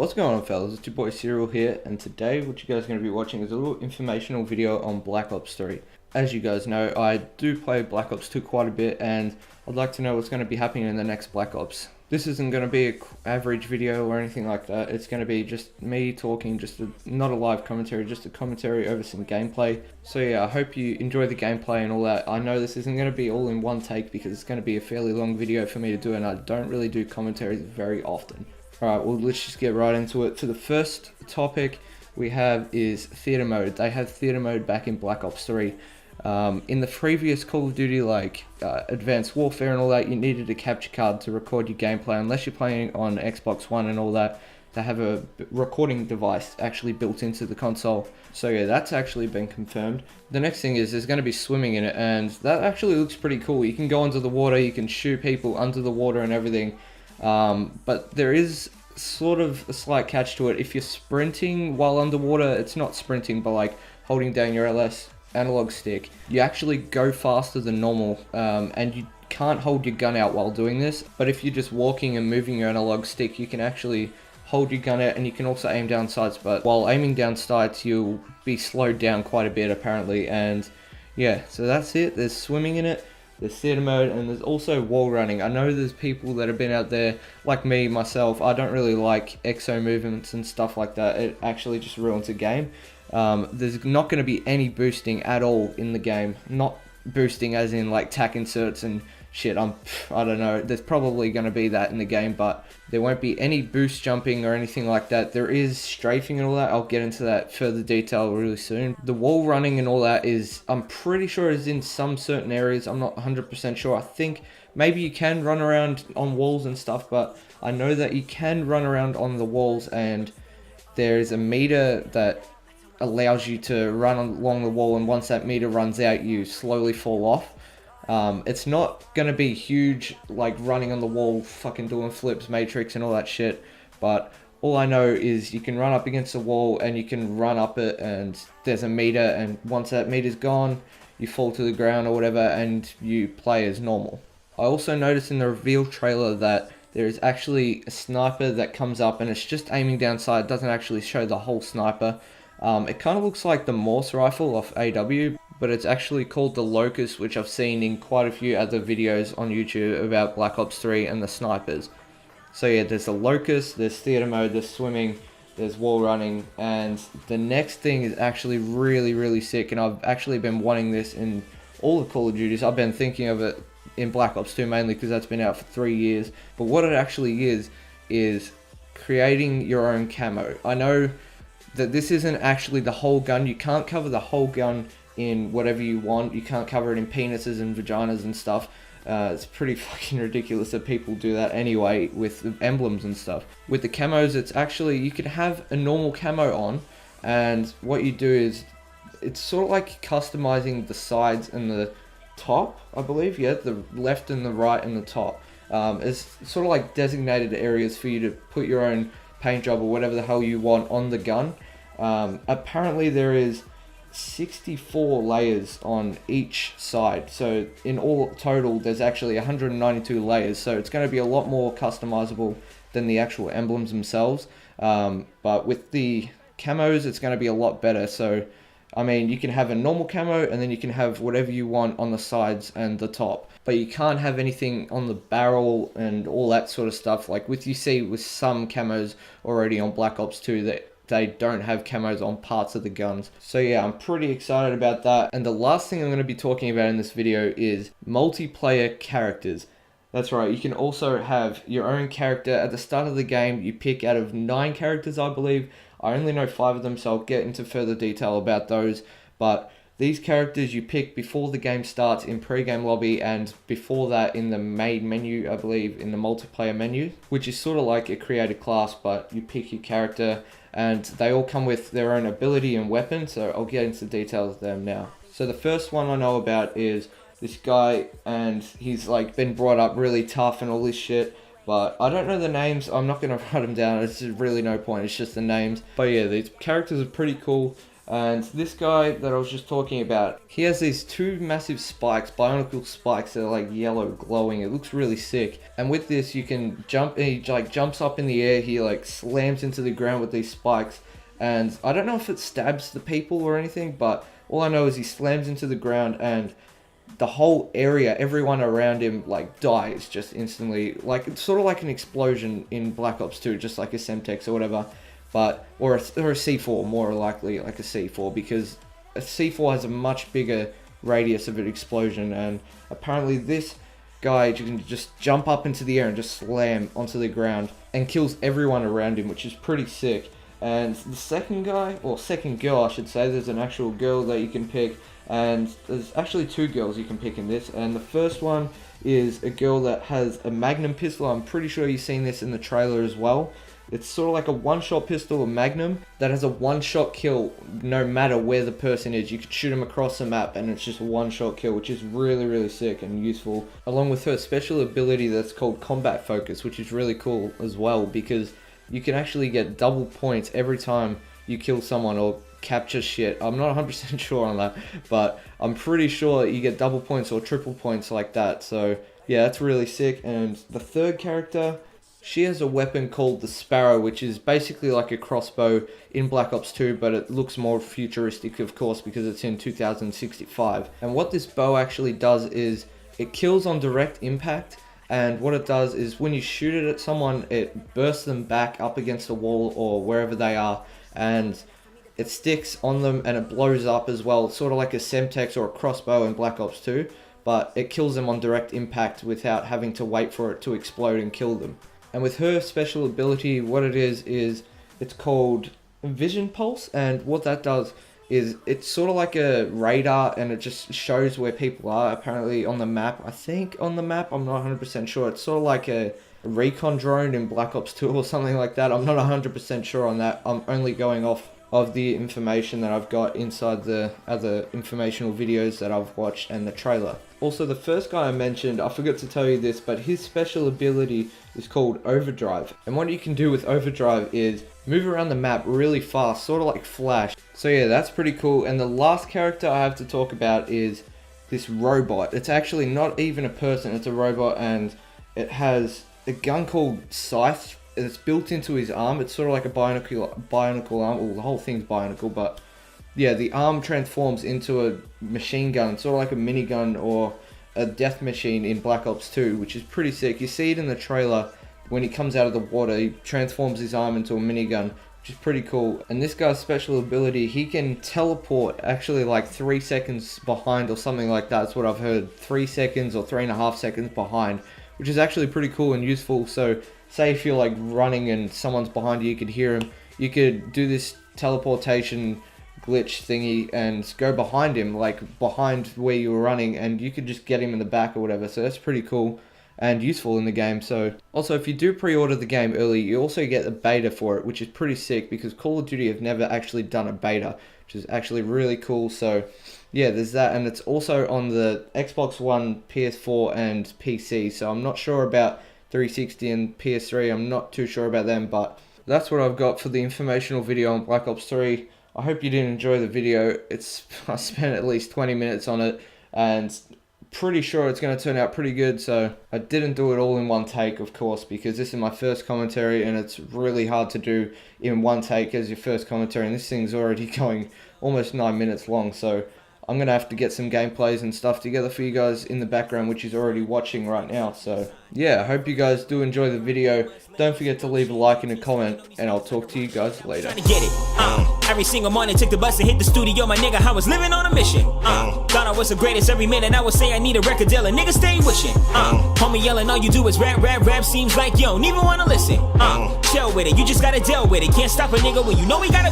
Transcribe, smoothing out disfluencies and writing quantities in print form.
What's going on, fellas? It's your boy Cyril here, and today what you guys are going to be watching is a little informational video on Black Ops 3. As you guys know, I do play Black Ops 2 quite a bit, and I'd like to know what's going to be happening in the next Black Ops. This isn't going to be an average video or anything like that. It's going to be just me talking, not a live commentary, just a commentary over some gameplay. So yeah, I hope you enjoy the gameplay and all that. I know this isn't going to be all in one take because it's going to be a fairly long video for me to do, and I don't really do commentaries very often. Alright, well, let's just get right into it. So the first topic we have is theater mode. They have theater mode back in Black Ops 3. In the previous Call of Duty, Advanced Warfare and all that, you needed a capture card to record your gameplay, unless you're playing on Xbox One and all that. They have a recording device actually built into the console. So yeah, that's actually been confirmed. The next thing is there's going to be swimming in it, and that actually looks pretty cool. You can go under the water, you can shoot people under the water and everything. But there is sort of a slight catch to it. If you're sprinting while underwater, it's not sprinting, but like holding down your LS analog stick, you actually go faster than normal, and you can't hold your gun out while doing this. But if you're just walking and moving your analog stick, you can actually hold your gun out, and you can also aim down sights. But while aiming down sights, you'll be slowed down quite a bit apparently. And yeah, so that's it. There's swimming in it. There's theater mode, and there's also wall running. I know there's people that have been out there, like me, myself, I don't really like exo movements and stuff like that. It actually just ruins the game. There's not going to be any boosting at all in the game. Not boosting as in like tack inserts and shit. I don't know. There's probably going to be that in the game, but there won't be any boost jumping or anything like that. There is strafing and all that. I'll get into that further detail really soon. The wall running and all that is, I'm pretty sure, is in some certain areas. I'm not 100% sure. I think maybe you can run around on walls and stuff, but I know that you can run around on the walls, and there is a meter that allows you to run along the wall, and once that meter runs out, you slowly fall off. It's not going to be huge, like running on the wall, fucking doing flips, matrix and all that shit, but all I know is you can run up against the wall and you can run up it, and there's a meter, and once that meter's gone, you fall to the ground or whatever, and you play as normal. I also noticed in the reveal trailer that there is actually a sniper that comes up, and it's just aiming down sight. It doesn't actually show the whole sniper. It kind of looks like the Morse rifle off AW, but it's actually called the Locust, which I've seen in quite a few other videos on YouTube about Black Ops 3 and the snipers. So yeah, there's the Locust, there's theater mode, there's swimming, there's wall running, and the next thing is actually really sick, and I've actually been wanting this in all the Call of Duties. I've been thinking of it in Black Ops 2 mainly because that's been out for 3 years, but what it actually is creating your own camo. I know that this isn't actually the whole gun. You can't cover the whole gun in whatever you want. You can't cover it in penises and vaginas and stuff. It's pretty fucking ridiculous that people do that anyway with the emblems and stuff. With the camos, it's actually, you can have a normal camo on, and what you do is, it's sort of like customizing the sides and the top, I believe. Yeah, the left and the right and the top. It's sort of like designated areas for you to put your own paint job or whatever the hell you want on the gun. Apparently there is 64 layers on each side, so in all total there's actually 192 layers, so it's going to be a lot more customizable than the actual emblems themselves. But with the camos, it's going to be a lot better. So I mean, you can have a normal camo, and then you can have whatever you want on the sides and the top, but you can't have anything on the barrel and all that sort of stuff, like you see with some camos already on Black Ops 2 that they don't have camos on parts of the guns. So yeah, I'm pretty excited about that. And the last thing I'm going to be talking about in this video is multiplayer characters. That's right, you can also have your own character. At the start of the game, you pick out of 9 characters, I believe. I only know 5 of them, so I'll get into further detail about those. But these characters you pick before the game starts in pre-game lobby, and before that in the main menu, I believe, in the multiplayer menu, which is sort of like a created class, but you pick your character, and they all come with their own ability and weapon, so I'll get into details of them now. So the first one I know about is this guy, and he's like been brought up really tough and all this shit, but I don't know the names. I'm not going to write them down. It's really no point. It's just the names. But yeah, these characters are pretty cool. And this guy that I was just talking about, he has these two massive spikes, bionicle spikes that are like yellow glowing. It looks really sick. And with this, you can jump, he like jumps up in the air, he like slams into the ground with these spikes. And I don't know if it stabs the people or anything, but all I know is he slams into the ground and the whole area, everyone around him like dies just instantly. Like it's sort of like an explosion in Black Ops 2, just like a Semtex or whatever. But or a C4, more likely like a C4, because a C4 has a much bigger radius of an explosion, and apparently this guy can just jump up into the air and just slam onto the ground and kills everyone around him, which is pretty sick. And the second guy, or second girl I should say, there's an actual girl that you can pick, and there's actually two girls you can pick in this, and the first one is a girl that has a Magnum pistol. I'm pretty sure you've seen this in the trailer as well. It's sort of like a one-shot pistol, a Magnum, that has a one-shot kill no matter where the person is. You could shoot them across the map and it's just a one-shot kill, which is really, really sick and useful. Along with her special ability that's called Combat Focus, which is really cool as well, because you can actually get double points every time you kill someone or capture shit. I'm not 100% sure on that, but I'm pretty sure you get double points or triple points like that. So yeah, that's really sick. And the third character, she has a weapon called the Sparrow, which is basically like a crossbow in Black Ops 2, but it looks more futuristic, of course, because it's in 2065. And what this bow actually does is it kills on direct impact, and what it does is when you shoot it at someone, it bursts them back up against a wall or wherever they are, and it sticks on them and it blows up as well, sort of like a Semtex or a crossbow in Black Ops 2, but it kills them on direct impact without having to wait for it to explode and kill them. And with her special ability, what it is it's called Vision Pulse, and what that does is it's sort of like a radar, and it just shows where people are apparently on the map. I think on the map, I'm not 100% sure. It's sort of like a recon drone in Black Ops 2 or something like that. I'm not 100% sure on that. I'm only going off of the information that I've got inside the other informational videos that I've watched and the trailer. Also, the first guy I mentioned, I forgot to tell you this, but his special ability is called Overdrive. And what you can do with Overdrive is move around the map really fast, sort of like Flash. So yeah, that's pretty cool. And the last character I have to talk about is this robot. It's actually not even a person, it's a robot, and it has a gun called Scythe. It's built into his arm. It's sort of like a bionicle arm. Well, the whole thing's bionicle, but yeah, the arm transforms into a machine gun, sort of like a minigun or a death machine in Black Ops 2, which is pretty sick. You see it in the trailer when he comes out of the water. He transforms his arm into a minigun, which is pretty cool. And this guy's special ability, he can teleport actually like 3 seconds behind or something like that. That's what I've heard. 3 seconds or 3.5 seconds behind, which is actually pretty cool and useful. So say if you're like running and someone's behind you, you could hear him, you could do this teleportation glitch thingy and go behind him, like behind where you were running, and you could just get him in the back or whatever. So that's pretty cool and useful in the game. So also, if you do pre-order the game early, you also get a beta for it, which is pretty sick, because Call of Duty have never actually done a beta, which is actually really cool. So yeah, there's that, and it's also on the Xbox One, PS4 and PC. So I'm not sure about 360 and PS3, I'm not too sure about them, but that's what I've got for the informational video on Black Ops 3. I hope you did enjoy the video. I spent at least 20 minutes on it, and pretty sure it's going to turn out pretty good. So I didn't do it all in one take, of course, because this is my first commentary, and it's really hard to do in one take as your first commentary, and this thing's already going almost 9 minutes long. So I'm going to have to get some gameplays and stuff together for you guys in the background, which is already watching right now. So yeah, I hope you guys do enjoy the video. Don't forget to leave a like and a comment, and I'll talk to you guys later. Every single morning, took the bus and hit the studio, my nigga, I was living on a mission. Thought I was the greatest every minute, I would say I need a record deal, a nigga stay wishing. Homie yelling, all you do is rap, rap, rap, seems like you don't even wanna listen. Chill with it, you just gotta deal with it, can't stop a nigga when you know he gotta